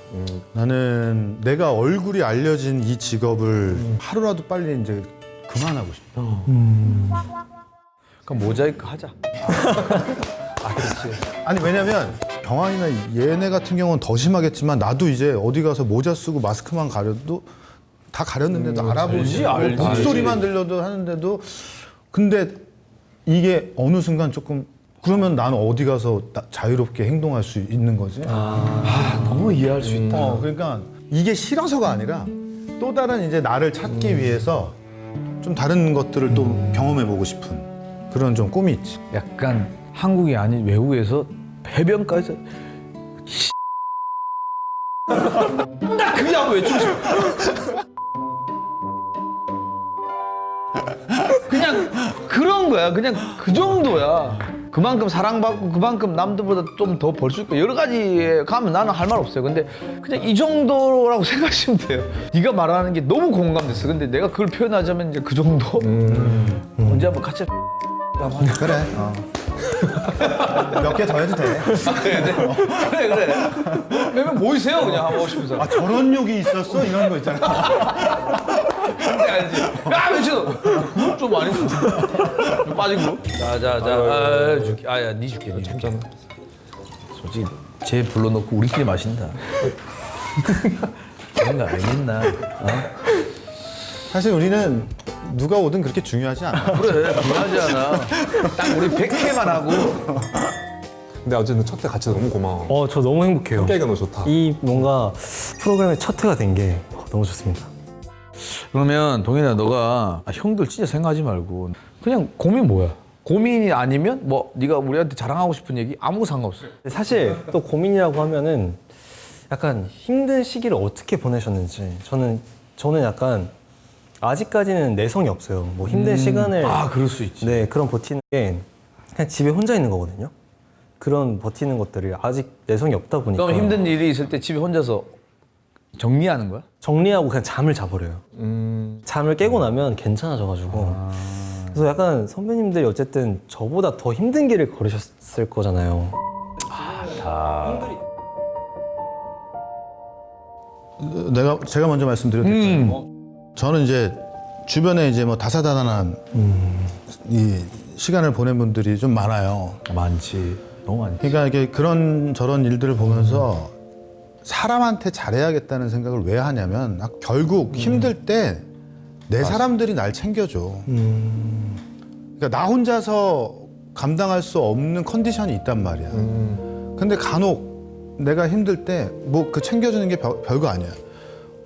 나는 내가 얼굴이 알려진 이 직업을 하루라도 빨리 이제 그만하고 싶어.
그럼 모자이크 하자.
아니 왜냐면 병환이나 얘네 같은 경우는 더 심하겠지만 나도 이제 어디 가서 모자 쓰고 마스크만 가려도 다 가렸는데도 알아보지.
알지.
목소리만 들려도 하는데도 근데 이게 어느 순간 조금 그러면 나는 어디 가서 자유롭게 행동할 수 있는 거지.
너무 이해할 수 있다.
그러니까 이게 싫어서가 아니라 또 다른 이제 나를 찾기 위해서 좀 다른 것들을 또 경험해보고 싶은 그런 좀 꿈이 있지.
약간 한국이 아닌 외국에서 해변가에서 나 그냥 외치고 싶어. 그냥 그런 거야. 그냥 그 정도야. 그만큼 사랑받고 그만큼 남들보다 좀 더 벌 수 있고 여러 가지에 가면 나는 할 말 없어요. 근데 그냥 이 정도라고 생각하시면 돼요. 네가 말하는 게 너무 공감됐어. 근데 내가 그걸 표현하자면 이제 그 정도? 언제 한번 같이
그래. 몇 개 더 해도 돼.
그래. 몇명 모이세요 그냥 하고 싶은 사람.
아 저런 욕이 있었어? 이런 거 있잖아.
알지? 야 외쳐. 그건 좀 아니고. 좀 빠지고. 자. 줄게. 아야 니 줄게. 니 줄게. 솔직히 쟤 불러놓고 우리끼리 마신다. 그런 거 알겠나?
사실 우리는 누가 오든 그렇게 중요하지 않아.
그래 중요하지 않아. 딱 우리 100회만 하고.
근데 어쨌든 첫 회 같이 너무 고마워.
저 너무 행복해요.
함께하기가 너무 좋다.
이 뭔가 프로그램의 첫 회가 된 게 너무 좋습니다.
그러면 동현아 너가 형들 진짜 생각하지 말고 그냥 고민 뭐야? 고민이 아니면 뭐 네가 우리한테 자랑하고 싶은 얘기 아무 상관없어.
사실 또 고민이라고 하면은 약간 힘든 시기를 어떻게 보내셨는지 저는 약간 아직까지는 내성이 없어요. 뭐 힘든 시간을
그럴 수 있지.
네 그런 버티는 게 그냥 집에 혼자 있는 거거든요. 그런 버티는 것들이 아직 내성이 없다 보니까
그럼 힘든 일이 있을 때 집에 혼자서 정리하는 거야?
정리하고 그냥 잠을 자버려요. 잠을 깨고 나면 괜찮아져가지고 그래서 약간 선배님들이 어쨌든 저보다 더 힘든 길을 걸으셨을 거잖아요.
제가 먼저 말씀드려도 될까요? 저는 이제 주변에 이제 뭐 다사다난한 이 시간을 보낸 분들이 좀 많아요.
많지. 너무 많지.
그러니까 이게 그런 저런 일들을 보면서 사람한테 잘해야겠다는 생각을 왜 하냐면 결국 힘들 때 내 사람들이 날 챙겨줘. 그러니까 나 혼자서 감당할 수 없는 컨디션이 있단 말이야. 근데 간혹 내가 힘들 때 뭐 그 챙겨주는 게 별거 아니야.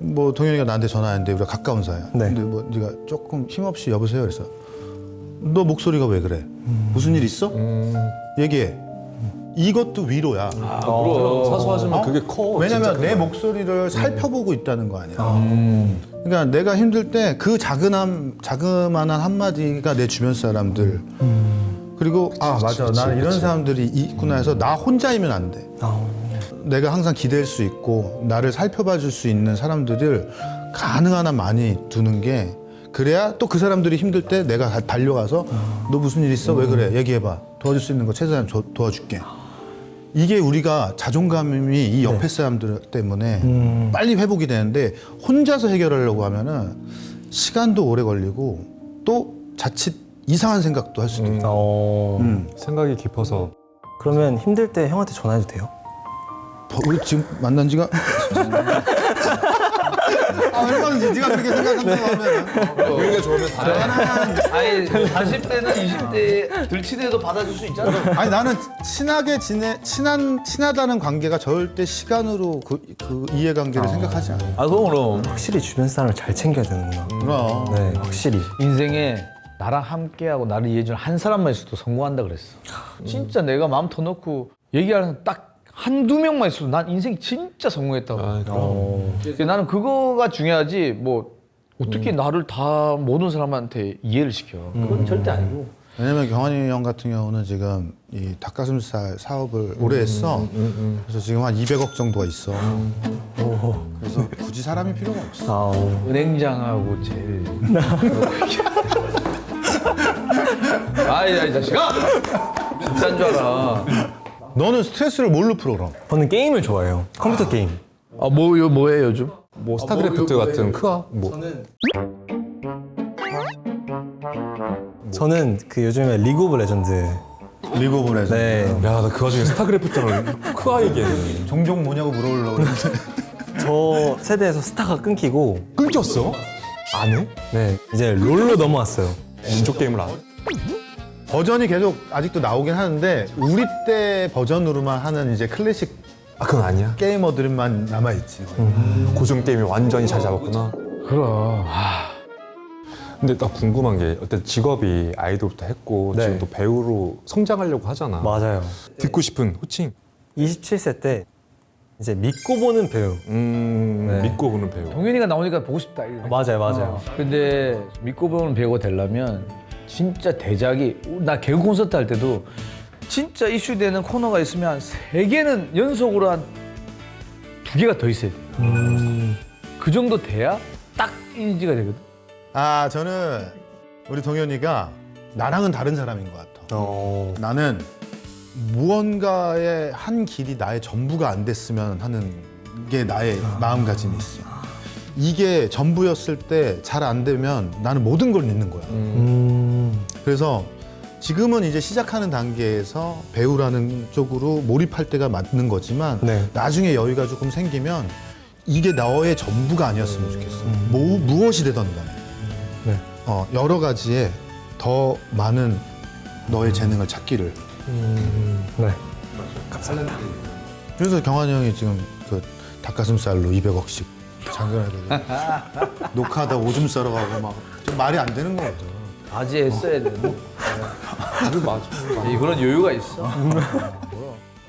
뭐 동현이가 나한테 전화했는데 우리가 가까운 사이야.
네.
근데 뭐 네가 조금 힘없이 여보세요 그래서 너 목소리가 왜 그래? 무슨 일 있어? 얘기해. 이것도 위로야.
그럼.
사소하지만 그게 커.
왜냐면 내 목소리를 살펴보고 있다는 거 아니야. 그러니까 내가 힘들 때 그 자그마한 한마디가 내 주변 사람들 그리고 맞아 나는 이런 사람들이 있구나 해서 나 혼자이면 안 돼. 내가 항상 기댈 수 있고 나를 살펴봐 줄 수 있는 사람들을 가능한 한 많이 두는 게 그래야 또 그 사람들이 힘들 때 내가 달려가서 너 무슨 일 있어? 왜 그래? 얘기해봐. 도와줄 수 있는 거 최대한 도와줄게. 이게 우리가 자존감이 이 옆에 사람들 때문에 빨리 회복이 되는데 혼자서 해결하려고 하면은 시간도 오래 걸리고 또 자칫 이상한 생각도 할 수도 있고.
생각이 깊어서.
그러면 힘들 때 형한테 전화해도 돼요?
우리 지금 만난 지가 얼마든지 네가 그렇게 생각한다고 하면
우리가 좋으면 다
아니 40대는 20대 들치대도 받아줄 수 있잖아.
아니 나는 친하다는 관계가 절대 시간으로 그 이해관계를 생각하지 않아.
그럼
확실히 주변 사람을 잘 챙겨야 되는구나.
그럼.
네, 확실히.
인생에 나랑 함께하고 나를 이해해주는 한 사람만 있어도 성공한다 그랬어. 진짜 내가 마음 터놓고 얘기하는 딱 한두 명만 있어도 난 인생이 진짜 성공했다고. 그래서 나는 그거가 중요하지 뭐 어떻게 나를 다 모든 사람한테 이해를 시켜. 그건 절대 아니고.
왜냐면 경환이 형 같은 경우는 지금 이 닭가슴살 사업을 오래 했어. 그래서 지금 한 200억 정도가 있어. 그래서 굳이 사람이 필요가 없어.
은행장하고 제일. 아이 자식아! 진짜인 줄 알아.
너는 스트레스를 뭘로 풀어 그럼?
저는 게임을 좋아해요. 컴퓨터 게임.
뭐예요 요즘?
뭐 스타크래프트 같은 크아 뭐
저는 그 요즘에 리그 오브 레전드.
리그 오브 레전드.
네.
야, 나 그 와중에 스타크래프트랑 크아 얘기했네.
종종 뭐냐고 물어보려고 그랬는데.
저 세대에서 스타가 끊기고
끊겼어? 안 해?
네 이제 롤로 넘어왔어요.
민족 게임을 안 해?
버전이 계속 아직도 나오긴 하는데 우리 때 버전으로만 하는 이제 클래식
아, 그건 아니야?
게이머들만 남아있지.
고전 게임이 완전히 잘 잡았구나.
그럼.
근데 나 궁금한 게 어쨌든 직업이 아이돌부터 했고
네.
지금 또 배우로 성장하려고 하잖아.
맞아요.
듣고 싶은 호칭.
27세 때 이제 믿고 보는 배우. 네.
믿고 보는 배우.
동현이가 나오니까 보고 싶다. 이거.
맞아요.
근데 믿고 보는 배우가 되려면 진짜 대작이 나 개그 콘서트 할 때도 진짜 이슈되는 코너가 있으면 3개는 연속으로 한 2개가 더 있어야 돼. 그 정도 돼야 딱 인지가 되거든.
아 저는 우리 동현이가 나랑은 다른 사람인 것 같아. 나는 무언가의 한 길이 나의 전부가 안 됐으면 하는 게 나의 마음가짐이 있어. 이게 전부였을 때 잘 안 되면 나는 모든 걸 잃는 거야. 그래서 지금은 이제 시작하는 단계에서 배우라는 쪽으로 몰입할 때가 맞는 거지만
네.
나중에 여유가 조금 생기면 이게 너의 전부가 아니었으면 좋겠어. 무엇이 되던 간에.
네.
여러 가지에 더 많은 너의 재능을 찾기를.
네.
그래서 경환이 형이 지금 그 닭가슴살로 200억씩 장전해야 되고 녹화하다 오줌 싸러 가고 막 좀 말이 안 되는 거거든.
바지에 써야 돼.
맞아.
그런 여유가 있어.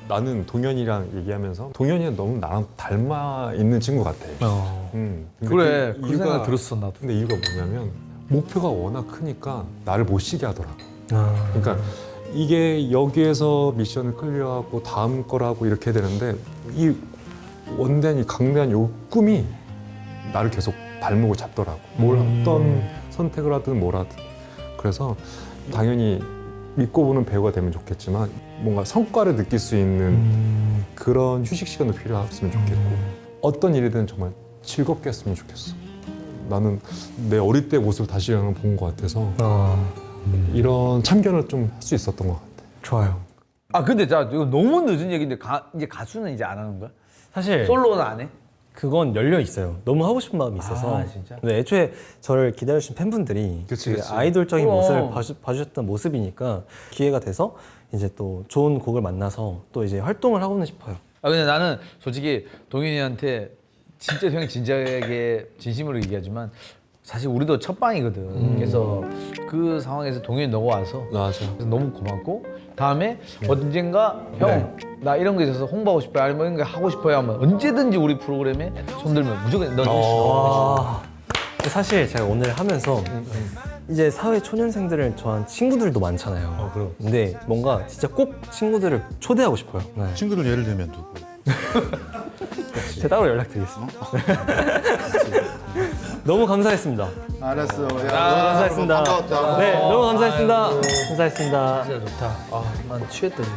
나는 동현이랑 얘기하면서 동현이는 너무 나랑 닮아 있는 친구 같아. 근데
그래.
그
그 생각 들었어 나도.
근데 이유가 뭐냐면 목표가 워낙 크니까 나를 못 쉬게 하더라고. 그러니까 이게 여기에서 미션을 클리어하고 다음 거라고 이렇게 되는데 이 원대한 이 강대한 요 꿈이 나를 계속 발목을 잡더라고. 뭘 어떤 선택을 하든 뭘 하든. 그래서 당연히 믿고 보는 배우가 되면 좋겠지만 뭔가 성과를 느낄 수 있는 그런 휴식 시간도 필요했으면 좋겠고 어떤 일이든 정말 즐겁게 했으면 좋겠어. 나는 내 어릴 때 모습을 다시 본 것 같아서 이런 참견을 좀 할 수 있었던 것 같아.
좋아요.
아 근데 자 이거 너무 늦은 얘기인데 이제 가수는 이제 안 하는 거야?
사실
솔로는 안 해?
그건 열려 있어요. 너무 하고 싶은 마음이 있어서.
아, 진짜?
근데 애초에 저를 기다려주신 팬분들이
그치,
그
그치.
아이돌적인
그럼.
모습을 봐주셨던 모습이니까 기회가 돼서 이제 또 좋은 곡을 만나서 또 이제 활동을 하고는 싶어요.
아 근데 나는 솔직히 동현이한테 진짜 형이 진지하게 진심으로 얘기하지만 사실 우리도 첫 방이거든. 그래서 그 상황에서 동현이 너가 와서
맞아.
그래서 너무 고맙고 다음에 언젠가 형 나 이런 거 있어서 홍보하고 싶어요 아니면 이런 거 하고 싶어요 하면 언제든지 우리 프로그램에 손들면 무조건 넌
근데 사실 제가 오늘 하면서 이제 사회 초년생들을 저한 친구들도 많잖아요. 근데 뭔가 진짜 꼭 친구들을 초대하고 싶어요. 네.
친구들 예를 들면 누구?
제가 따로 연락드리겠습니다. 너무 감사했습니다.
알았어. 야,
너무 감사했습니다.
반가웠다.
네, 너무 감사했습니다. 감사했습니다.
진짜 좋다. 난 취했더니.